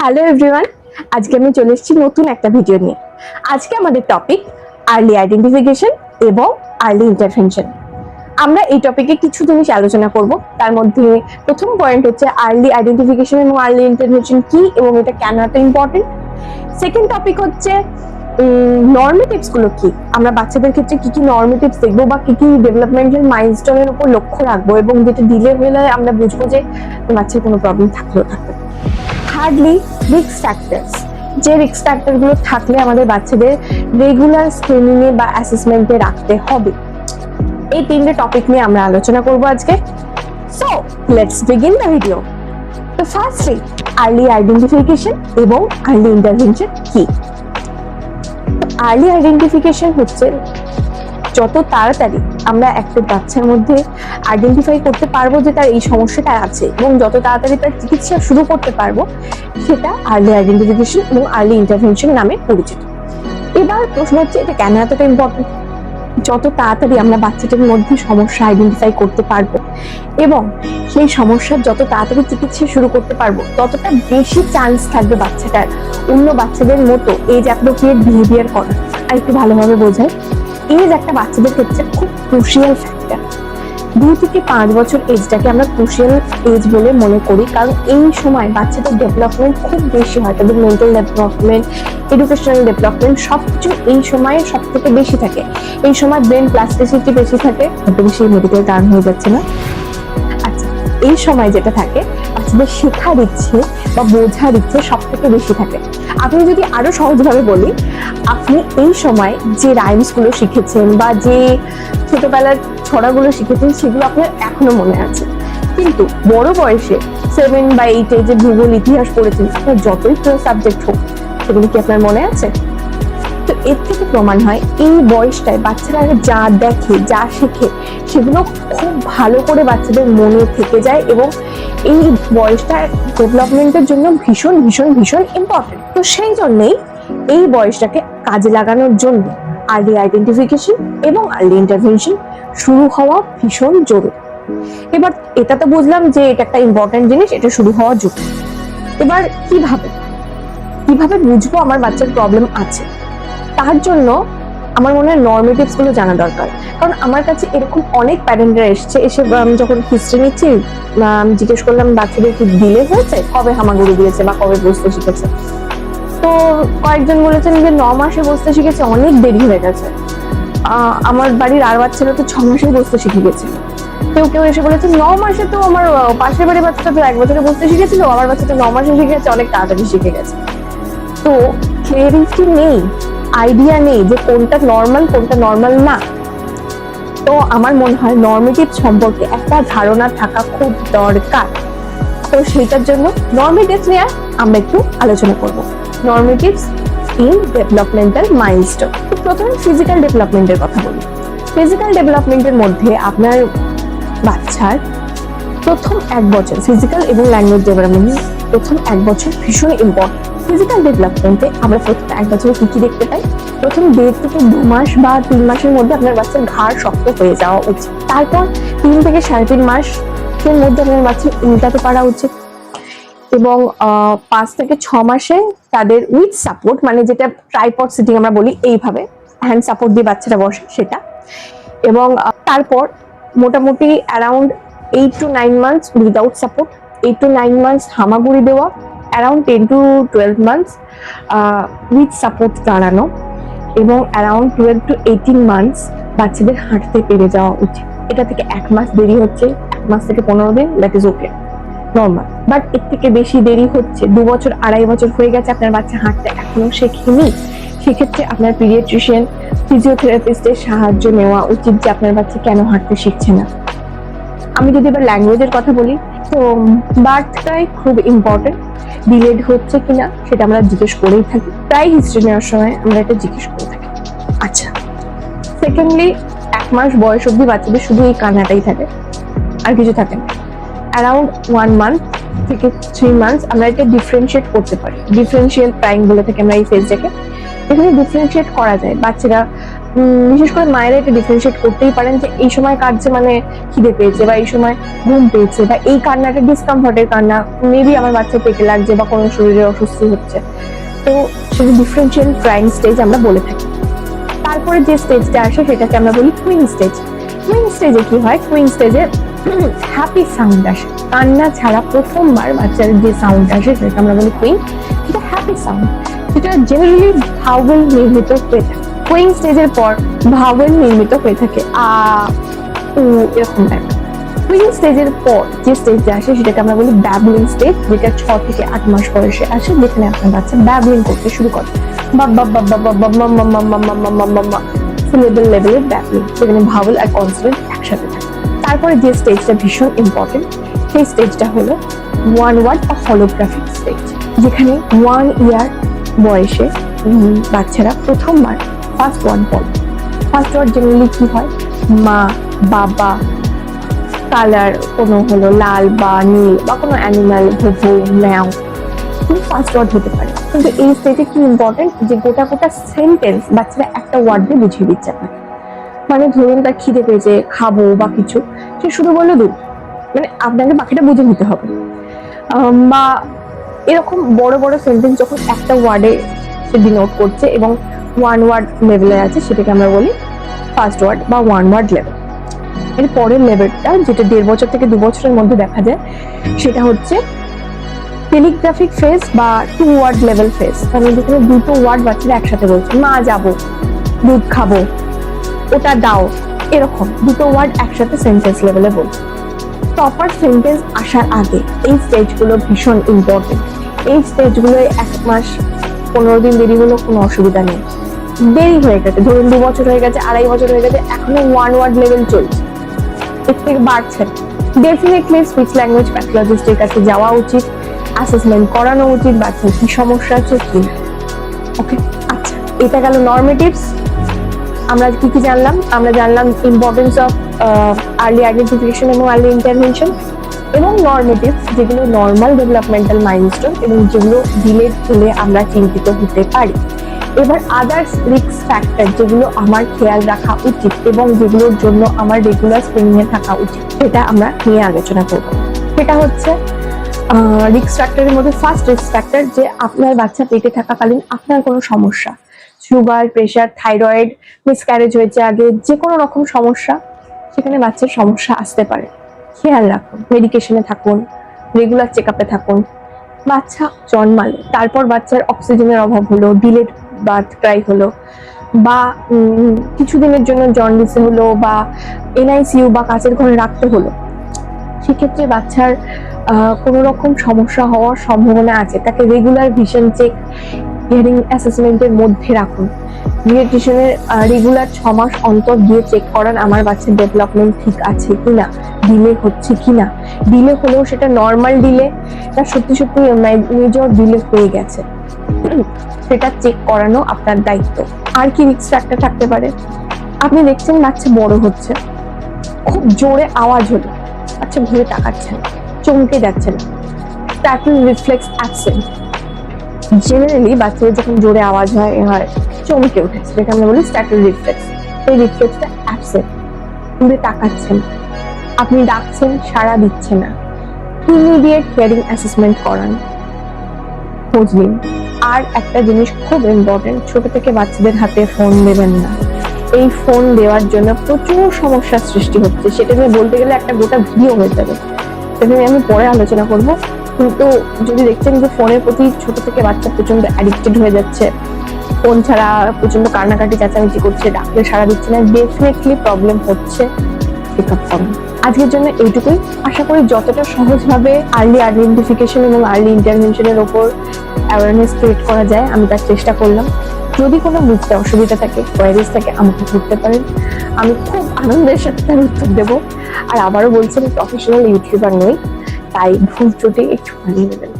Hello everyone, আজকে আমি চলে এসেছি নতুন একটা ভিডিও নিয়ে। আজকে আমাদের টপিক আর্লি আইডেন্টিফিকেশন এবং আর্লি ইন্টারভেনশন। আমরা এই টপিকে কিছু জিনিস আলোচনা করব। তার মধ্যে প্রথম পয়েন্ট হচ্ছে আর্লি আইডেন্টিফিকেশন এবং আর্লি ইন্টারভেনশন কি এবং এটা কেন এত ইম্পর্টেন্ট। সেকেন্ড টপিক হচ্ছে নর্মেটিভস গুলো কি, আমরা বাচ্চাদের ক্ষেত্রে কি কি নর্মেটিভস দেখবো বা কি কি ডেভেলপমেন্টাল মাইলস্টোনের উপর লক্ষ্য রাখবো এবং যেটা ডিলে হলে আমরা বুঝবো যে বাচ্চার কোনো প্রবলেম থাকলেও থাকবে। থার্ডলি, রিস্ক ফ্যাক্টরস, যে রিস্ক ফ্যাক্টর গুলো থাকলে আমাদের বাচ্চাদের রেগুলার স্ক্রিনিং এ বা অ্যাসেসমেন্টে রাখতে হবে। এই তিনটে টপিক নিয়ে আমরা আলোচনা করব আজকে। So let's begin the video. তো ফার্স্টলি, আর্লি আইডেন্টিফিকেশন এবং আর্লি ইন্টারভেনশন কি। আর্লি আইডেন্টিফিকেশন হচ্ছে যত তাড়াতাড়ি আমরা একটা বাচ্চার মধ্যে আইডেন্টিফাই করতে পারবো যে তার এই সমস্যাটা আছে এবং যত তাড়াতাড়ি তার চিকিৎসা শুরু করতে পারবো, সেটা আর্লি আইডেন্টিফিকেশন এবং আর্লি ইন্টারভেনশন নামে পরিচিত। এবার প্রশ্ন হচ্ছে এটা কেন এতটা ইম্পর্টেন্ট। যত তাড়াতাড়ি আমরা বাচ্চাটার মধ্যে সমস্যা আইডেন্টিফাই করতে পারবো এবং সেই সমস্যার যত তাড়াতাড়ি চিকিৎসা শুরু করতে পারবো, ততটা বেশি চান্স থাকবে বাচ্চাটার অন্য বাচ্চাদের মতো এজ অ্যাপ্রোপ্রিয়েট বিহেভিয়ার করার। আর একটু ভালোভাবে বোঝায়, এজ একটা বাচ্চাদের ক্ষেত্রে খুব ক্রুশিয়াল ফ্যাক্টর। 2 থেকে 5 বছর এজটাকে আমরা ক্রুশিয়াল এজ বলে মনে করি, কারণ এই সময় বাচ্চাদের ডেভেলপমেন্ট খুব বেশি হয়। তাদের মেন্টাল ডেভেলপমেন্ট, এডুকেশনাল ডেভেলপমেন্ট সবকিছু এই সময় সব থেকে বেশি থাকে। এই সময় ব্রেন প্লাস্টিসিটি বেশি থাকে। এত বেশি মেডিকেল টার্ম হয়ে যাচ্ছে না? আচ্ছা, এই সময় যেটা থাকে বাচ্চাদের শেখার ইচ্ছে বা বোঝার ইচ্ছে সব থেকে বেশি থাকে। আপনি যদি আরো সহজভাবে বলি, আপনি এই সময় যে রাইমস গুলো শিখেছেন বা যে ছোটবেলার ছড়াগুলো শিখেছেন, সেগুলো আপনার এখনো মনে আছে। কিন্তু বড় বয়সে 7 বা 8 যে ভূগোল ইতিহাস পড়েছেন, আপনার যতই প্রিয় সাবজেক্ট হোক, সেগুলো কি আপনার মনে আছে? তো এর থেকে প্রমাণ হয় এই বয়সটায় বাচ্চারা যা দেখে, যা শেখে, সেগুলো খুব ভালো করে বাচ্চাদের মনে থেকে যায় এবং এই বয়সটা ডেভেলপমেন্টের জন্য ভীষণ ভীষণ ভীষণ ইম্পর্টেন্ট। তো সেই জন্যই এই বয়সটাকে কাজে লাগানোর জন্য আর্লি আইডেন্টিফিকেশন এবং আর্লি ইন্টারভেনশন শুরু হওয়া ভীষণ জরুরি। এবার এটা তো বুঝলাম যে এটা একটা ইম্পর্টেন্ট জিনিস, এটা শুরু হওয়া জরুরি। এবার কিভাবে বুঝবো আমার বাচ্চার প্রবলেম আছে? তার জন্য আমার মনে হয় নর্মেটিভস গুলো জানা দরকার। কারণ আমার কাছে এরকম অনেক প্যারেন্টরা এসে যখন হিস্ট্রি নিচ্ছি, জিজ্ঞেস করলাম বাচ্চাদের কি ডিলে হয়েছে, কবে হামাগুড়ি দিয়েছে বা কবে বসতে শিখেছে। তো কয়েকজন বলেছেন যে 9 মাসে বসতে শিখেছে, অনেক দেরি হয়ে গেছে। আমার বাড়ির আর বাচ্চারা তো 6 মাসে বসতে শিখে গেছে। কেউ এসে বলেছে 9 মাসে তো আমার পাশের বাড়ির বাচ্চাটা তো 1 বছরে বসতে শিখেছিল, আমার বাচ্চাটা 9 মাসে শিখে গেছে, অনেক তাড়াতাড়ি শিখে গেছে। তো ক্লিয়ারিটি নেই, আইডিয়া নেই যে কোনটা নর্মাল কোনটা নর্মাল না। তো আমার মনে হয় নর্মেটিভ সম্পর্কে একটা ধারণা থাকা খুব দরকার। তো সেইটার জন্য নর্মেটিভস নিয়ে আমরা একটু আলোচনা করব। নর্মেটিভস ইন ডেভেলপমেন্টাল মাইলস্টোন। প্রথমে ফিজিক্যাল ডেভেলপমেন্টের কথা বলি। ফিজিক্যাল ডেভেলপমেন্টের মধ্যে আপনার বাচ্চার প্রথম 1 বছর ফিজিক্যাল এবং ল্যাঙ্গুয়েজ ডেভেলপমেন্ট, প্রথম 1 বছর ভীষণ ইম্পর্টেন্ট। ফিজিক্যাল ডেভেলপমেন্টে আমরা প্রথম 1 বছরে কি দেখতে পাই? প্রথম 1.5 থেকে 2 মাস বা 3 মাসের মধ্যে আপনার বাচ্চার ঘাড় শক্ত হয়ে যাওয়া উচিত। তারপর 3 থেকে 3.5 মাসের মধ্যে আপনার বাচ্চা উল্টাতে পারা উচিত এবং 5 থেকে 6 মাসে তাদের উইথ সাপোর্ট, মানে যেটা ট্রাইপড সিটিং আমরা বলি, এইভাবে হ্যান্ড সাপোর্ট দিয়ে বাচ্চারা বসে সেটা। এবং তারপর মোটামুটি around 8 to 9 months without support, 8 to 9 months হামাগুড়ি দেওয়া, around 10 to 12 months with support দাঁড়ানো এবং অ্যারাউন্ড 12 to 18 months বাচ্চাদের হাঁটতে পেরে যাওয়া উচিত। এটা থেকে 1 মাস দেরি হচ্ছে, 1 মাস থেকে 15 দিন, that is okay, normal. But এর থেকে বেশি দেরি হচ্ছে, 2 বছর 2.5 বছর হয়ে গেছে, আপনার বাচ্চা হাঁটতে এখনো শেখেনি, সেক্ষেত্রে আপনার পিডিয়াট্রিশিয়ান, ফিজিওথেরাপিস্টের সাহায্য নেওয়া উচিত যে আপনার বাচ্চা কেন হাঁটতে শিখছে না। আমি যদি এবার ল্যাঙ্গুয়েজের কথা বলি, তো বার্থটাই খুব ইম্পর্টেন্ট। ডিলেড হচ্ছে কিনা সেটা আমরা জিজ্ঞেস করেই থাকি, প্রায় হিস্ট্রি নেওয়ার সময় আমরা এটা জিজ্ঞেস করে থাকি। আচ্ছা, সেকেন্ডলি 1 মাস বয়স অব্দি বাচ্চাদের শুধু এই কান্নাটাই থাকে, আর কিছু থাকে না। অ্যারাউন্ড 1 month থেকে 3 months আমরা এটা ডিফারেন্সিয়েট করতে পারি। ডিফারেন্সিয়াল ক্রাইং বলে থাকি আমরা এই ফেজটাকে। এখানে ডিফারেন্সিয়েট করা যায়। বাচ্চারা বিশেষ করে মায়েরা এটা ডিফারেন্সিয়েট করতেই পারেন যে এই সময় কাঁদছে মানে খিদে পেয়েছে, বা এই সময় ঘুম পেয়েছে, বা এই কান্নাটা ডিসকমফর্টের কান্না, মেবি আমার বাচ্চা পেটে লাগছে বা কোনো শরীরে অস্বস্তি হচ্ছে। তো সেটা ডিফারেন্সিয়াল ক্রাইম স্টেজ আমরা বলে থাকি। তারপরে যে স্টেজটা আসে সেটাকে আমরা বলি কুইন স্টেজ। কুইন স্টেজে কি হয়, কুইন স্টেজে হ্যাপি সাউন্ড আসে, কান্না ছাড়া প্রথমবার বাচ্চার যে সাউন্ড আসে সেটা আমরা বলি কুইন, এটা হ্যাপি সাউন্ড, যেটা জেনারেলি ভাওয়েল নির্মিত হয়ে থাকে। কুইন স্টেজের পর ভাওয়েল নির্মিত হয়ে থাকে এরকম টাইপ। কুইন স্টেজের পর যে স্টেজে আসে সেটাকে আমরা বলি ব্যাবলিং স্টেজ, যেটা 6 থেকে 8 মাস বয়সে আসে, যেখানে আপনার বাচ্চা ব্যাবলিং করতে শুরু করে, সিলেবল লেভেলের ব্যাবলিং, সেখানে ভাওয়েল আর কনসোনেন্ট একসাথে থাকে। তারপরে যে স্টেজটা ভীষণ ইম্পর্টেন্ট, সেই স্টেজটা হলো 1 ওয়ার্ড বা হলোগ্রাফিক স্টেজ, যেখানে 1 ইয়ার বয়সে বাচ্চারা প্রথমবার ফার্স্ট ওয়ার্ড বলে। ফার্স্ট ওয়ার্ড জেনারেলি কি হয়, মা, বাবা, কালার কোনো হলো লাল বা নীল, বা কোনো অ্যানিমাল, ভোভো, ম্যাও, ফার্স্ট ওয়ার্ড হতে পারে। কিন্তু এই স্টেজে কি ইম্পর্টেন্ট, যে গোটা গোটা সেন্টেন্স বাচ্চারা একটা ওয়ার্ড দিয়ে বুঝিয়ে দিচ্ছে আপনাকে। মানে ধরুন তার খিদে পেয়েছে, খাবো বা কিছু, সে শুধু বললো দুধ, মানে আপনাকে বাকিটা বুঝে নিতে হবে। বা এরকম বড় বড় সেন্টেন্স যখন একটা ওয়ার্ডে সে ডিনোট করছে এবং 1 ওয়ার্ড লেভেলে আছে, সেটাকে আমরা বলি ফার্স্ট ওয়ার্ড বা 1 ওয়ার্ড লেভেল। এর পরের লেভেলটা, যেটা 1.5 বছর থেকে 2 বছরের মধ্যে দেখা যায়, সেটা হচ্ছে টেলিগ্রাফিক ফেজ বা 2 ওয়ার্ড লেভেল ফেজ। মানে যেখানে 2টো ওয়ার্ড বাচ্চারা একসাথে বলছে, মা যাবো, দুধ খাবো, ওটা দাও, এরকম 2টো ওয়ার্ড একসাথে সেন্টেন্স লেভেলে বলছে। প্রপার সেন্টেন্স আসার আগে এই স্টেজগুলো ভীষণ ইম্পর্টেন্ট। এই স্টেজগুলো 1 মাস 15 দিন দেরি হলেও কোনো অসুবিধা নেই। দেরি হয়ে গেছে, ধরুন 2 বছর হয়ে গেছে, 2.5 বছর হয়ে গেছে, এখনো 1 ওয়ার্ড লেভেল চলছে, এর থেকে বাড়ছে, ডেফিনেটলি স্পিচ ল্যাঙ্গুয়েজ প্যাথোলজিস্টের কাছে যাওয়া উচিত, অ্যাসেসমেন্ট করানো উচিত, বাচ্চার কি সমস্যা আছে কি। ওকে, আচ্ছা, এটা গেল নর্মেটিভস। আমরা কি কি জানলাম? আমরা জানলাম ইম্পর্টেন্স অফ আর্লি আইডেন্টিফিকেশন এবং আর্লি ইন্টারভেনশন, এবং নর্মেটিভস, যেগুলো নর্মাল ডেভেলপমেন্টাল মাইলস্টোন এবং যেগুলো ডিলেড হলে আমরা চিন্তিত হতে পারি। এবার আদার্স রিস্ক ফ্যাক্টর, যেগুলো আমার খেয়াল রাখা উচিত এবং যেগুলোর জন্য আমার রেগুলার স্ক্রিনিং এ থাকা উচিত, সেটা আমরা নিয়ে আলোচনা করব। সেটা হচ্ছে রিস্ক ফ্যাক্টরের মধ্যে ফার্স্ট রিস্ক ফ্যাক্টর, যে আপনার বাচ্চা পেটে থাকাকালীন আপনার কোনো সমস্যা, সুগার, প্রেশার, থাইরয়েড, মিসক্যারেজ হয়েছে আগে, যে কোনো রকম সমস্যা, সেখানে বাচ্চার সমস্যা আসতে পারে। খেয়াল রাখুন, মেডিকেশনে থাকুন, রেগুলার চেক আপে থাকুন। বাচ্চা জন্মালো, তারপর বাচ্চার অক্সিজেনের অভাব হলো, ডিলেড বার্থ ক্রাই হলো, বা কিছুদিনের জন্য জন্ডিসে হলো, বা এনআইসিইউ বা কাচের ঘরে রাখতে হলো, সেক্ষেত্রে বাচ্চার কোনো রকম সমস্যা হওয়ার সম্ভাবনা আছে। তাকে রেগুলার ভিশন চেক, হিয়ারিং অ্যাসেসমেন্টের মধ্যে রাখুন। পিডিয়াট্রিশিয়ানের রেগুলার 6 মাস অন্তর গিয়ে চেক করান আমার বাচ্চার ডেভেলপমেন্ট ঠিক আছে কিনা, ডিলে হচ্ছে কিনা, ডিলে হলেও সেটা নর্মাল ডিলে না সত্যি সত্যি মেজর ডিলে হয়ে গেছে, সেটা চেক করানো আপনার দায়িত্ব। আর কি রিস্ক ফ্যাক্টর থাকতে পারে? আপনি দেখছেন বাচ্চা বড় হচ্ছে, খুব জোরে আওয়াজ হলো, বাচ্চা ঘুরে তাকাচ্ছে না, চমকে যাচ্ছে না, স্ট্যাটল রিফ্লেক্স অ্যাবসেন্ট। জেনারেলি বাচ্চাদের যখন জোরে আওয়াজ হয় চমকে উঠেছে, যেটা আমরা বলি স্ট্যাটল রিফ্লেক্স। এই রিফ্লেক্সটা অ্যাবসেন্ট, ঘুরে তাকাচ্ছেন, আপনি ডাকছেন সাড়া দিচ্ছে না, ইমিডিয়েট হিয়ারিং অ্যাসেসমেন্ট করান, খোঁজ নিন। আর একটা জিনিস খুব ইম্পর্টেন্ট, ছোট থেকে বাচ্চাদের হাতে ফোন দেবেন না। এই ফোন দেওয়ার জন্য প্রচুর সমস্যার সৃষ্টি হচ্ছে, সেটা নিয়ে বলতে গেলে একটা গোটা ভিডিও হয়ে যাবে, সেটা নিয়ে আমি পরে আলোচনা করব। কিন্তু যদি দেখছেন যে ফোনের প্রতি ছোট থেকে বাচ্চা প্রচন্ড অ্যাডিক্টেড হয়ে যাচ্ছে, ফোন ছাড়া প্রচন্ড কান্নাকাটি চেঁচামেচি করছে, ডাকলে সাড়া দিচ্ছে না, ডেফিনেটলি প্রবলেম হচ্ছে, চেক আপ করুন। আজকের জন্য এইটুকুই। আশা করি যতটা সহজভাবে আর্লি আইডেন্টিফিকেশন এবং আর্লি ইন্টারভেনশনের ওপর অ্যাওয়ারনেস ক্রিয়েট করা যায় আমি তার চেষ্টা করলাম। যদি কোনো বুঝতে অসুবিধা থাকে, কোয়ারিজ থাকে, আমাকে করতে পারেন, আমি খুব আনন্দের সাথে তার উত্তর দেবো। আর আবারও বলছি, আমি প্রফেশনাল ইউটিউবার নই, তাই ভুল ত্রুটি একটু মানিয়ে নেবেন।